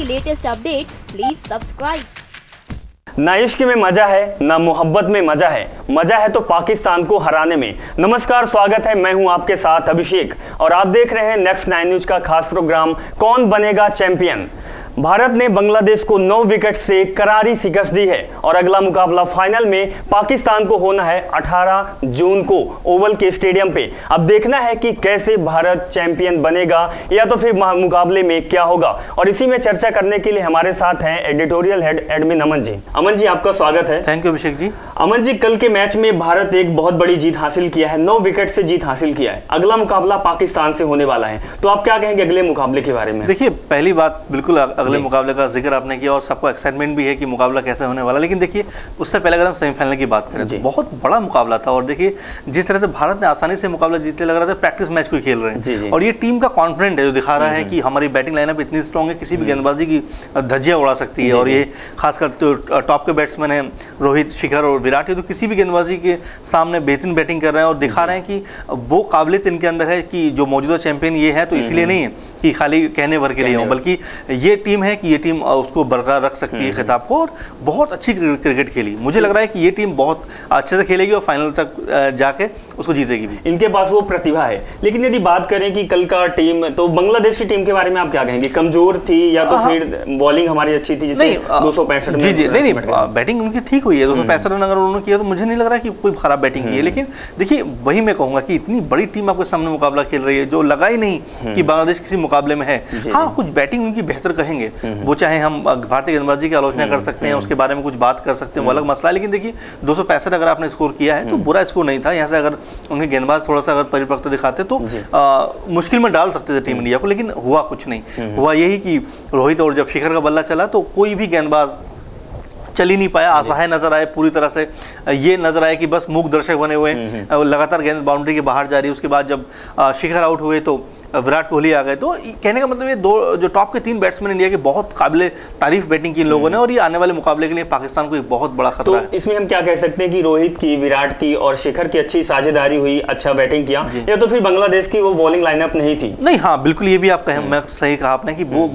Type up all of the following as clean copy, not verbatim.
Latest updates please subscribe. ना इश्क में मजा है, ना मोहब्बत में मजा है, मजा है तो पाकिस्तान को हराने में। नमस्कार, स्वागत है, मैं हूं आपके साथ अभिषेक और आप देख रहे हैं नेक्स्ट 9 न्यूज का खास प्रोग्राम कौन बनेगा चैंपियन। भारत ने बांग्लादेश को 9 विकेट से करारी शिकस्त दी है और अगला मुकाबला फाइनल में पाकिस्तान को होना है 18 जून को ओवल के स्टेडियम पे। अब देखना है कि कैसे भारत चैंपियन बनेगा या तो फिर मुकाबले में क्या होगा। और इसी में चर्चा करने के लिए हमारे साथ हैं editorial head admin Aman ji. Aman ji, आपका स्वागत है। Thank you Abhishek ji. अमन जी, कल के मैच में भारत एक बहुत बड़ी जीत हासिल किया है, 9 विकेट से जीत हासिल किया है। अगला मुकाबला पाकिस्तान से होने वाला है, तो आप क्या कहेंगे अगले मुकाबले के बारे में? देखिए, पहली बात बिल्कुल अगले मुकाबले का जिक्र आपने किया और सबको एक्साइटमेंट भी है कि मुकाबला कैसे होने वाला। लेकिन देखिए, उससे पहले अगर हम सेमीफाइनल की बात करें तो बहुत बड़ा मुकाबला था और देखिए जिस तरह से भारत ने आसानी से मुकाबला जीतने लग रहा था, प्रैक्टिस मैच को खेल रहे हैं और ये टीम का कॉन्फिडेंट है जो दिखा रहा है कि हमारी बैटिंग लाइनअप इतनी स्ट्रॉन्ग है, किसी भी गेंदबाजी की धज्जियां उड़ा सकती है। और ये खासकर तो टॉप के बैट्समैन हैं रोहित, शिखर और विराट, ये तो किसी भी गेंदबाजी के सामने बेहतरीन बैटिंग कर रहे हैं और दिखा रहे हैं कि वो काबिलियत इनके अंदर है कि जो मौजूदा चैंपियन ये है तो इसलिए नहीं है कि खाली कहने भर के लिए हो, बल्कि ये टीम है कि ये टीम उसको बरकरार रख सकती है खिताब को। और बहुत अच्छी क्रिकेट खेली, मुझे लग रहा है कि ये टीम बहुत अच्छे से खेलेगी और फाइनल तक जाके उसको जीतेगी भी। इनके पास वो प्रतिभा है। लेकिन यदि बात करें कि कल का टीम, तो बांग्लादेश की टीम के बारे में आप क्या कहेंगे? कमजोर थी या तो फिर बॉलिंग हमारी अच्छी थी? नहीं, 265 नहीं, बैटिंग उनकी ठीक हुई है। 265 रन अगर उन्होंने किया तो मुझे नहीं लग रहा कि कोई खराब बैटिंग की है। लेकिन देखिए, वही मैं कहूंगा कि इतनी बड़ी टीम आपके सामने मुकाबला खेल रही है जो लगा ही नहीं कि बांग्लादेश किसी मुकाबले में है। हाँ, कुछ बैटिंग उनकी बेहतर कहेंगे, वो चाहे हम भारतीय गेंदबाजी की आलोचना कर सकते हैं, उसके बारे में कुछ बात कर सकते हैं, वो अलग मसला है। लेकिन देखिए, 265 अगर आपने स्कोर किया है तो बुरा स्कोर नहीं था। यहाँ से अगर उनके गेंदबाज थोड़ा सा अगर परिपक्वता दिखाते तो मुश्किल में डाल सकते थे टीम इंडिया को। लेकिन हुआ कुछ नहीं, हुआ यही कि रोहित और जब शिखर का बल्ला चला तो कोई भी गेंदबाज चल ही नहीं पाया, असहाय नजर आए पूरी तरह से। ये नजर आया कि बस मूक दर्शक बने हुए, लगातार गेंद बाउंड्री के बाहर जा रही है। उसके बाद जब शिखर आउट हुए तो विराट कोहली आ गए। तो कहने का मतलब ये दो जो टॉप के 3 बैट्समैन इंडिया के बहुत काबिल तारीफ बैटिंग की इन लोगों ने और ये आने वाले मुकाबले के लिए पाकिस्तान को एक बहुत बड़ा खतरा है। इसमें हम क्या कह सकते हैं कि रोहित की, विराट की और शिखर की अच्छी साझेदारी हुई, अच्छा बैटिंग किया, या तो फिर बांग्लादेश की वो बॉलिंग लाइनअप नहीं थी? नहीं, हाँ बिल्कुल, ये भी आप कहें, मैं सही कहा आपने कि वो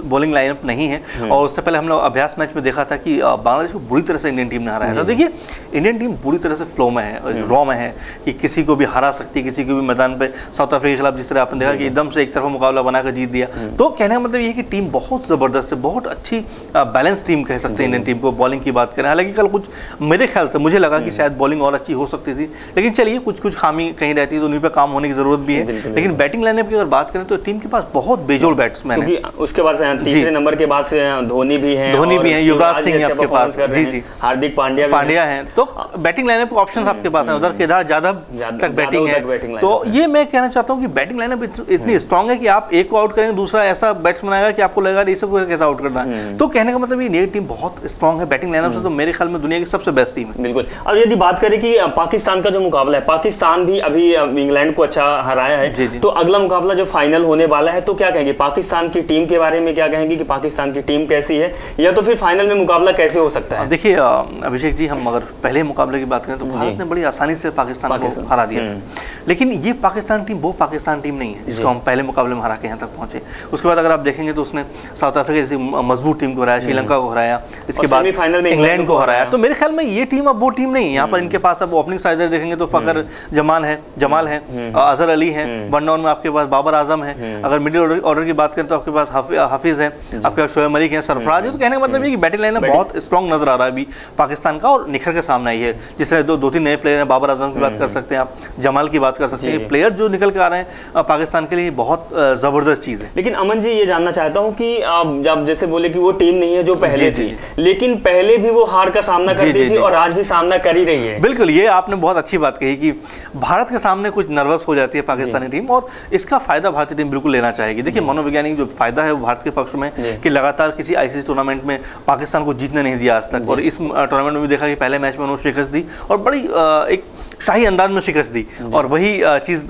बॉलिंग लाइनअप नहीं है। और उससे पहले हम लोग अभ्यास मैच में देखा था कि बांग्लादेश को बुरी तरह से इंडियन टीम ने हराया। तो देखिए, इंडियन टीम पूरी तरह से फ्लो में है, रॉ में है कि किसी को भी हरा सकती है, किसी को भी मैदान पे। साउथ अफ्रीका के खिलाफ जिस तरह आपने देखा कि एकदम से एक तरफ बनाकर जीत दिया। तो कहने का मतलब ये है कि टीम बहुत जबरदस्त है, बहुत अच्छी बैलेंस टीम कह सकते हैं इंडियन टीम को। बॉलिंग की बात करें, हालांकि कल कुछ मेरे ख्याल से मुझे लगा कि शायद बॉलिंग और अच्छी हो सकती थी, लेकिन चलिए कुछ खामी कहीं रहती है तो उन्हीं पे काम होने की जरूरत भी है। लेकिन बैटिंग लाइनअप की अगर बात करें तो टीम के पास बहुत बेजोड़ बैट्समैन है। उसके बाद तीसरे नंबर के बाद से धोनी भी है, युवराज सिंह आपके पास, जी, हार्दिक पांड्या है। तो बैटिंग लाइनअप के ऑप्शन आपके पास है, उधर केदार जाधव तक बैटिंग है। तो ये मैं कहना चाहता हूँ कि बैटिंग लाइनअप इतनी स्ट्रांग है कि आप एक आउट करेंगे, दूसरा ऐसा बैट्समैन आएगा कि आपको लगेगा इसे कैसा आउट करना है। तो कहने का मतलब ये टीम बहुत स्ट्रांग है बैटिंग लाइनअप से, तो मेरे ख्याल में दुनिया की सबसे बेस्ट टीम है। बिल्कुल। अब यदि बात करें कि पाकिस्तान का जो मुकाबला है, पाकिस्तान भी अभी इंग्लैंड को अच्छा हराया है, तो अगला मुकाबला जो फाइनल होने वाला है, तो क्या कहेंगे पाकिस्तान की टीम के बारे में? क्या कहेंगे कि पाकिस्तान की टीम कैसी है या तो फिर फाइनल में मुकाबला कैसे हो सकता है? देखिए अभिषेक जी, हम अगर पहले मुकाबले की बात करें तो भारत ने बड़ी आसानी से पाकिस्तान को हरा दिया था। लेकिन ये पाकिस्तान टीम वो पाकिस्तान टीम नहीं है जिसको हम पहले मुकाबले में हरा के यहाँ तक पहुंचे। उसके बाद अगर आप देखेंगे तो उसने साउथ अफ्रीका जैसी मजबूत टीम को हराया, श्रीलंका को हराया, इसके बाद इंग्लैंड को हराया। तो मेरे ख्याल में ये टीम अब वो टीम नहीं है। यहाँ पर इनके पास अब ओपनिंग साइडर देखेंगे तो फखर जमाल है, अजहर अली है, वन डाउन में आपके पास बाबर आजम है, अगर मिडिल ऑर्डर की बात करें तो आपके पास हाफिज है, आपके पास शोएब मलिक है, सरफराज है। तो कहने का मतलब है कि बैटिंग लाइनअप बहुत स्ट्रॉन्ग नजर आ रहा है अभी पाकिस्तान का और निखर के सामने आई है। जिस तरह 2-3 नए प्लेयर हैं, बाबर आजम की बात कर सकते हैं आप, जमाल की बात कर सकते हैं। प्लेयर जो निकल के आ रहे हैं पाकिस्तान के लिए बहुत जबरदस्त चीज है। लेकिन अमन जी, ये जानना चाहता हूं कि आप जैसे बोले कि वो टीम नहीं है जो पहले थी, लेकिन पहले भी वो हार का सामना करती थी और आज भी सामना कर ही रही है। बिल्कुल, ये आपने बहुत अच्छी बात कही कि भारत के सामने कुछ नर्वस हो जाती है पाकिस्तानी टीम और इसका फायदा भारतीय टीम बिल्कुल लेना चाहेगी। देखिए, मनोवैज्ञानिक जो फायदा है वो भारत के पक्ष में कि लगातार किसी आईसीसी टूर्नामेंट में पाकिस्तान को जीतने नहीं दिया आज तक। और इस टूर्नामेंट में भी देखा कि पहले मैच में उन्होंने शिकस्त दी और बड़ी एक शाही अंदाज में शिकस्त दी। और वही चीज़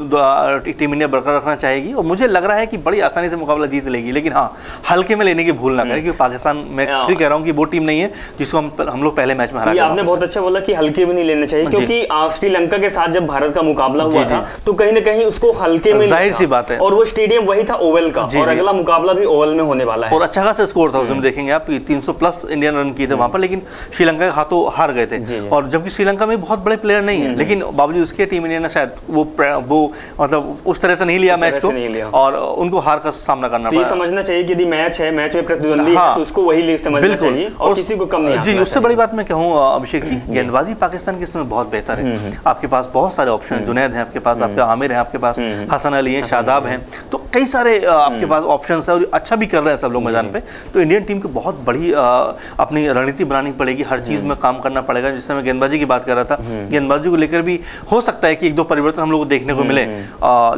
टीम इंडिया बरकरार रखना चाहेगी जाएगी और मुझे लग रहा है कि बड़ी आसानी से मुकाबला जीत लेगी, लेकिन हाँ हल्के में लेने की भूल ना करें, क्योंकि पाकिस्तान, मैं फिर कह रहा हूँ कि वो टीम नहीं है जिसको हम लोग पहले मैच में हरा। आपने बहुत अच्छा बोला कि हल्के में नहीं लेना चाहिए, क्योंकि श्रीलंका के साथ जब भारत का मुकाबला हुआ था तो कहीं ना कहीं उसको हल्के में, जाहिर सी बात है, और वो स्टेडियम वही था ओवल का, और अगला मुकाबला भी ओवल में होने वाला है। और अच्छा खासा स्कोर था उसमें, देखेंगे आप 300+ इंडियन रन किए थे वहां पर, लेकिन श्रीलंका के हाथों हार गए थे। और जबकि श्रीलंका में बहुत बड़े प्लेयर नहीं है, लेकिन बावजूद उसके टीम इंडिया ने शायद वो मतलब उस तरह से नहीं लिया मैच को, और उनको हार का सामना करना पड़ा। समझना चाहिए कि यदि मैच है, मैच में प्रतिद्वंदी है तो उसको वही समझना चाहिए और किसी को कम नहीं। जी, उससे बड़ी बात मैं कहूँ अभिषेक जी, गेंदबाजी पाकिस्तान के समय बहुत बेहतर है। आपके पास बहुत सारे ऑप्शन, जुनैद है आपके पास, आपके आमिर है आपके पास, हसन अली है, शादाब हैं, तो कई सारे आपके पास ऑप्शन है, और अच्छा भी कर रहे हैं सब लोग मैदान पे। तो इंडियन टीम को बहुत बड़ी अपनी रणनीति बनानी पड़ेगी, हर चीज में काम करना पड़ेगा। जिससे मैं गेंदबाजी की बात कर रहा था, गेंदबाजी को लेकर भी हो सकता है कि 1-2 परिवर्तन हम लोग को देखने को मिले,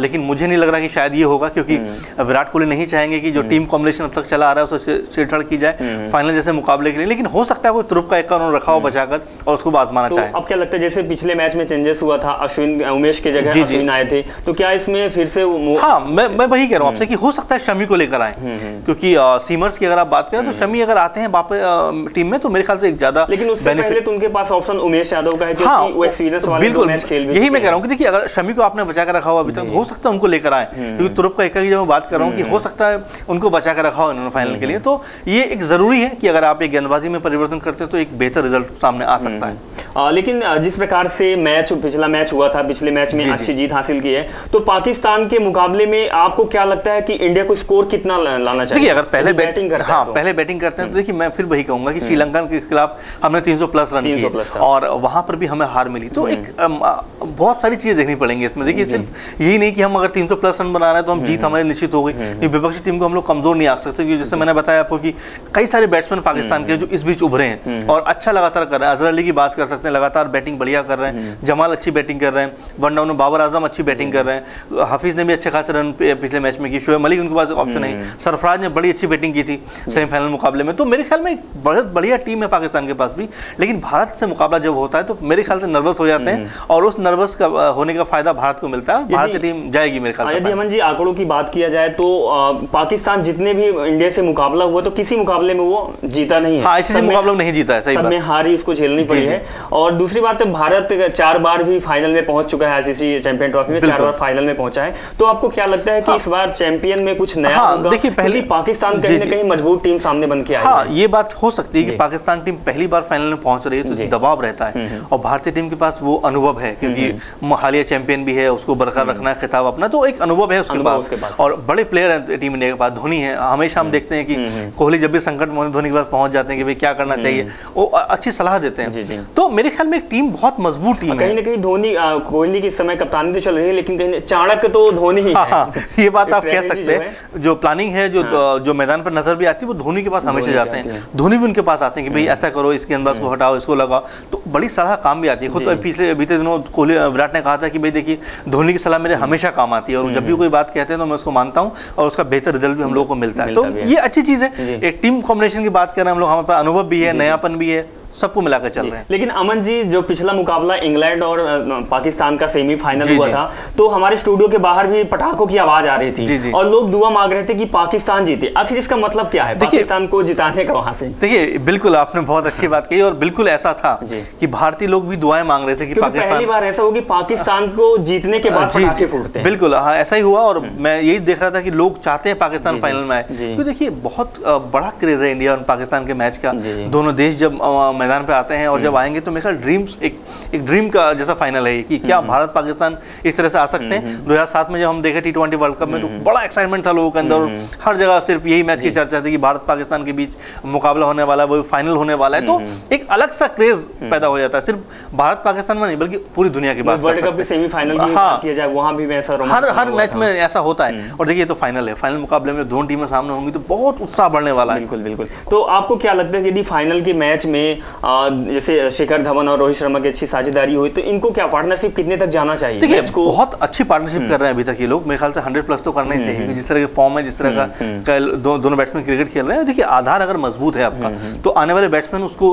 लेकिन मुझे नहीं लग रहा कि शायद ये होगा, क्योंकि विराट कोहली नहीं चाहेंगे कि जो टीम कॉम्बिनेशन अब तक चला आ रहा है उससे छेड़छाड़ की जाए फाइनल जैसे मुकाबले के लिए। लेकिन हो सकता है कोई तुरुप का एक उन्होंने रखा हो बचाकर और उसको आजमाना चाहे। अब क्या लगता है, जैसे पिछले मैच में चेंजेस हुआ था, अश्विन उमेश की जगह अश्विन आए थे, तो क्या इसमें फिर से हाँ मैं वही कह रहा हूँ आपसे कि हो सकता है शमी को लेकर आए, क्योंकि सीमर्स की अगर आप बात करें तो शमी अगर आते हैं वापस टीम में तो मेरे ख्याल से एक ज्यादा, लेकिन उससे पहले तो उनके पास ऑप्शन उमेश यादव का है, क्योंकि वो एक्सपीरियंस वाले दो मैच खेल भी, यही मैं कह रहा हूँ कि देखिए अगर शमी को आपने बचा कर रखा हुआ अभी तक, हो सकता है उनको लेकर आए, क्योंकि तुरुप का की जब मैं बात कर रहा हूँ कि हो सकता है उनको बचा कर रखा हो इन्होंने फाइनल के लिए। तो ये एक जरूरी है कि अगर आप एक गेंदबाजी में परिवर्तन करते हैं तो एक बेहतर रिजल्ट सामने आ सकता है। लेकिन जिस प्रकार से पिछला मैच हुआ था, पिछले मैच में अच्छी जीत हासिल की है, तो पाकिस्तान के मुकाबले में आपको क्या लगता है कि इंडिया को स्कोर कितना लाना चाहिए? देखिए अगर पहले बैटिंग करते हैं तो देखिए मैं फिर वही कहूंगा कि श्रीलंका के खिलाफ हमने 300+ रन किए और वहां पर भी हमें हार मिली। तो एक बहुत सारी चीजें देखनी पड़ेंगी इसमें। देखिए सिर्फ यही नहीं कि हम अगर 300+ रन बना रहे हैं तो हम जीत हमारी निश्चित हो गई। विपक्षी टीम को हम लोग कमजोर नहीं आंक सकते, जैसे मैंने बताया आपको कि कई सारे बैट्समैन पाकिस्तान के जो इस बीच उभरे हैं और अच्छा लगातार कर रहे हैं। अजहर अली की बात कर सकते हैं, लगातार बैटिंग बढ़िया कर रहे हैं, जमाल अच्छी बैटिंग कर रहे हैं, वन डाउन में बाबर आजम अच्छी बैटिंग कर रहे हैं, हाफिज ने भी अच्छे खासे रन पिछले मैच में की, शोएब मलिक उनके पास ऑप्शन है, सरफराज ने बड़ी अच्छी बैटिंग की थी सेमीफाइनल मुकाबले में। तो मेरे ख्याल में एक बहुत बढ़िया टीम है पाकिस्तान के पास भी, लेकिन भारत से मुकाबला जब होता है तो मेरे ख्याल से नर्वस हो जाते हैं और उस नर्वस का होने का फायदा भारत को मिलता है। भारतीय टीम जाएगी मेरे ख्याल से। यदि अमन जी आंकड़ों की बात किया जाए तो पाकिस्तान जितने भी इंडिया से मुकाबला हुआ तो किसी मुकाबले में वो जीता नहीं है। हाँ, इसी मुकाबले में नहीं जीता है, सही बात। में हारी उसको झेलनी पड़ी है। और दूसरी बात है भारत 4 बार भी फाइनल में पहुंच चुका है, आईसीसी चैंपियन ट्रॉफी में 4 बार फाइनल में पहुंचा है। तो आपको क्या लगता है कि इस बार चैंपियन में कुछ नया होगा? देखिए पहले पाकिस्तान कहीं ना कहीं मजबूत टीम सामने बन के आई है। हाँ, ये बात हो सकती है कि पाकिस्तान टीम पहली बार फाइनल में पहुंच रही है तो दबाव रहता है, और भारतीय टीम के पास वो अनुभव है क्योंकि हालिया चैंपियन भी है, उसको बरकरार रखना है खिताब अपना, तो एक अनुभव है उसके पास। और बड़े प्लेयर हैं टीम इंडिया के पास, धोनी है। हमेशा हम देखते हैं कि कोहली जब भी संकट में धोनी के पास पहुंच जाते हैं कि भाई क्या करना चाहिए, वो अच्छी सलाह देते हैं। तो मेरे ख्याल में एक टीम बहुत मजबूत टीम है। कहीं ना कहीं धोनी, कोहली की समय कप्तानी तो चल रही है, लेकिन कहीं चाणक्य तो धोनी ही है। ये बात आप कह सकते हैं। जो प्लानिंग है, जो मैदान पर नजर भी आती है, वो धोनी के पास हमेशा जाते हैं। धोनी भी उनके पास आते हैं कि भाई ऐसा करो, इसके अंदर को हटाओ, इसको लगाओ, तो बड़ी सलाह काम भी आती है। खुद तो पिछले बीते दिनों कोहली, विराट ने कहा था कि भाई देखिए धोनी की सलाह मेरे हमेशा काम आती है और जब भी कोई बात कहते हैं तो मैं उसको मानता हूँ और उसका बेहतर रिजल्ट भी हम लोगों को मिलता है। तो ये अच्छी चीज़ है। एक टीम कॉम्बिनेशन की बात कर रहे हैं हम लोग, हमारे पास अनुभव भी है, नयापन भी है, सबको मिलाकर चल रहे हैं। लेकिन अमन जी, जो पिछला मुकाबला इंग्लैंड और पाकिस्तान का सेमीफाइनल हुआ था, तो हमारे स्टूडियो के बाहर भी पटाखों की आवाज आ रही थी और लोग दुआ मांग रहे थे कि पाकिस्तान जीते। आखिर इसका मतलब क्या है, पाकिस्तान को जिताने का वहां से? देखिए बिल्कुल आपने बहुत अच्छी बात कही और बिल्कुल ऐसा था कि भारतीय लोग भी दुआएं मांग रहे थे कि पाकिस्तान, पहली बार ऐसा हो कि पाकिस्तान को जीतने के बाद पटाखे फूटते हैं। बिल्कुल हाँ, ऐसा ही हुआ और मैं यही देख रहा था कि लोग चाहते हैं पाकिस्तान फाइनल में आए, क्योंकि देखिए बहुत बड़ा क्रेज है इंडिया और पाकिस्तान के मैच का। दोनों देश जब मैदान पे आते हैं और जब आएंगे तो मेरा ड्रीम्स एक ड्रीम का जैसा फाइनल है कि क्या भारत पाकिस्तान इस तरह से आ सकते हैं। 2007 में जब हम देखे T20 वर्ल्ड कप में तो बड़ा एक्साइटमेंट था लोगों के अंदर, हर जगह सिर्फ यही मैच की चर्चा थी कि भारत पाकिस्तान के बीच मुकाबला होने वाला है, वो फाइनल होने वाला है। तो एक अलग सा क्रेज पैदा हो जाता है, सिर्फ भारत पाकिस्तान में नहीं बल्कि पूरी दुनिया की बात। वर्ल्ड कप के सेमीफाइनल की बात किया जाए, वहां भी हर मैच में ऐसा होता है। और देखिए ये तो फाइनल है, फाइनल मुकाबले में दोनों टीमें सामने होंगी तो बहुत उत्साह बढ़ने वाला है। बिल्कुल बिल्कुल। तो आपको क्या लगता है यदि फाइनल के मैच में जैसे शिखर धवन और रोहित शर्मा की अच्छी साझेदारी हुई तो इनको क्या पार्टनरशिप कितने तक जाना चाहिए? देखिए बहुत अच्छी पार्टनरशिप कर रहे हैं अभी तक ये लोग, मेरे ख्याल से 100+ तो करना ही चाहिए। जिस तरह के फॉर्म है, जिस तरह का दोनों बैट्समैन क्रिकेट खेल रहे हैं, देखिए आधार अगर मजबूत है आपका तो आने वाले बैट्समैन उसको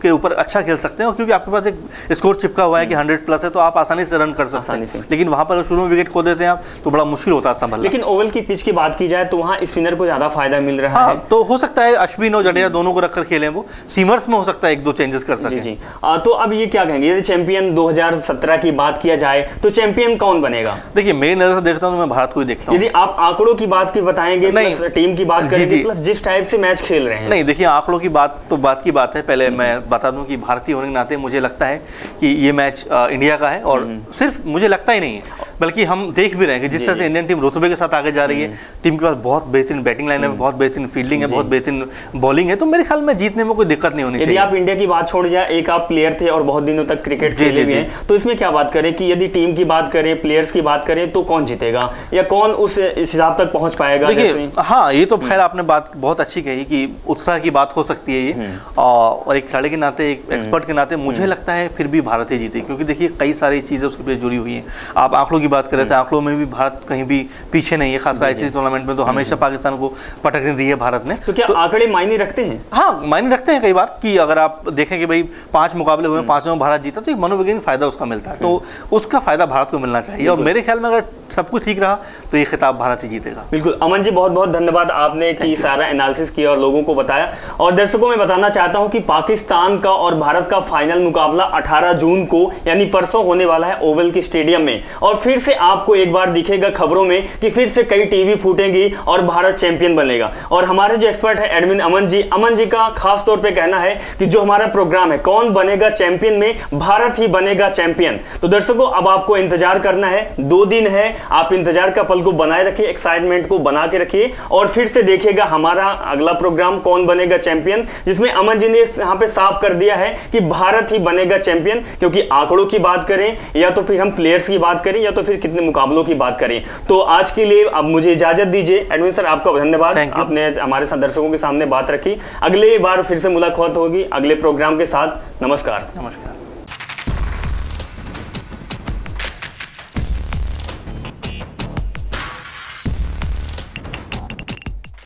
के ऊपर अच्छा खेल सकते हैं, और क्योंकि आपके पास एक स्कोर चिपका हुआ है कि 100+ है, तो आप आसानी से रन कर सकते हैं। लेकिन वहां पर शुरू में विकेट खो देते हैं आप, तो बड़ा मुश्किल होता है संभालना। लेकिन ओवल की पिच की बात की जाए तो वहाँ स्पिनर को ज्यादा फायदा मिल रहा है, तो हो सकता है अश्विन और जडेजा दोनों को रखकर खेलें, वो सीमर्स में हो सकता है 1-2 चेंजेस कर सकें। जी। तो अब ये क्या कहेंगे, यदि चैंपियन 2017 की बात किया जाए तो चैंपियन कौन बनेगा? देखिए मेरी नजर से देखता हूँ तो मैं भारत को ही देखता हूँ। यदि आप आंकड़ों की बात की बताएंगे, प्लस टीम की बात करेंगे, प्लस जिस टाइप से मैच खेल रहे हैं। नहीं देखिए, आंकड़ों की बात तो बात की बात है। पहले मैं बता दूं कि भारतीय होने के नाते मुझे लगता है कि ये मैच इंडिया का है, और सिर्फ मुझे लगता ही नहीं है बल्कि हम देख भी रहे हैं कि जिस तरह से इंडियन टीम रुतबे के साथ आगे जा रही है, टीम के पास बहुत बेहतरीन बैटिंग लाइन है, बहुत बेहतरीन फील्डिंग है, बहुत बेहतरीन बॉलिंग है, तो मेरे ख्याल में जीतने में कोई दिक्कत नहीं होनी चाहिए। यदि आप इंडिया की बात छोड़ जाए, एक आप प्लेयर थे और बहुत दिनों तक क्रिकेट खेले हुए हैं, तो इसमें क्या बात करें कि यदि टीम की बात करें, प्लेयर्स की बात करें, तो कौन जीतेगा या कौन उस हिसाब तक पहुंच पाएगा? देखिए हाँ, ये तो खैर आपने बात बहुत अच्छी कही कि उत्साह की बात हो सकती है ये, और एक खिलाड़ी के नाते, एक एक्सपर्ट के नाते मुझे लगता है फिर भी भारत ही जीते, क्योंकि देखिए कई सारी चीजें उसके पीछे जुड़ी हुई हैं। आप आंकड़ों की बात कर रहे थे, आंकड़ों में भी भारत कहीं भी पीछे नहीं है, खासकर आईसीसी टूर्नामेंट में तो हमेशा पाकिस्तान को पटकने दी है भारत ने। तो क्या आंकड़े मायने रखते हैं? हाँ, मायने रखते हैं कई बार, कि अगर आप देखें कि भाई 5 मुकाबले हुए, 5 में भारत जीता, तो एक मनोवैज्ञानिक फायदा उसका मिलता है, तो उसका फायदा भारत को मिलना चाहिए, और मेरे ख्याल में अगर सब कुछ ठीक रहा तो ये खिताब भारत ही जीतेगा। बिल्कुल अमन जी, बहुत बहुत धन्यवाद, आपने की सारा एनालिसिस किया और लोगों को बताया। और दर्शकों में बताना चाहता हूं कि पाकिस्तान का और भारत का फाइनल मुकाबला 18 जून को यानी परसों होने वाला है ओवल की स्टेडियम में, और फिर से आपको एक बार दिखेगा खबरों में कि फिर से कई टीवी फूटेंगी और भारत चैंपियन बनेगा। और हमारे जो एक्सपर्ट है एडमिन अमन जी का खास तौर पे कहना है कि जो हमारा प्रोग्राम है कौन बनेगा चैंपियन में, भारत ही बनेगा चैंपियन। तो दर्शकों अब आपको इंतजार करना है, 2 दिन है, आप इंतजार का पल को बनाए रखिए, एक्साइटमेंट को बना के रखिए, और फिर से देखिएगा हमारा अगला प्रोग्राम कौन बनेगा चैंपियन, जिसमें अमन जी ने यहाँ पे साफ कर दिया है कि भारत ही बनेगा चैंपियन। क्योंकि आंकड़ों की बात करें या तो फिर हम प्लेयर्स की बात करें या तो फिर कितने मुकाबलों की बात करें। तो आज के लिए अब मुझे इजाजत दीजिए। एडमिन सर आपका धन्यवाद, आपने हमारे दर्शकों के सामने बात रखी। अगले बार फिर से मुलाकात होगी अगले प्रोग्राम के साथ। नमस्कार।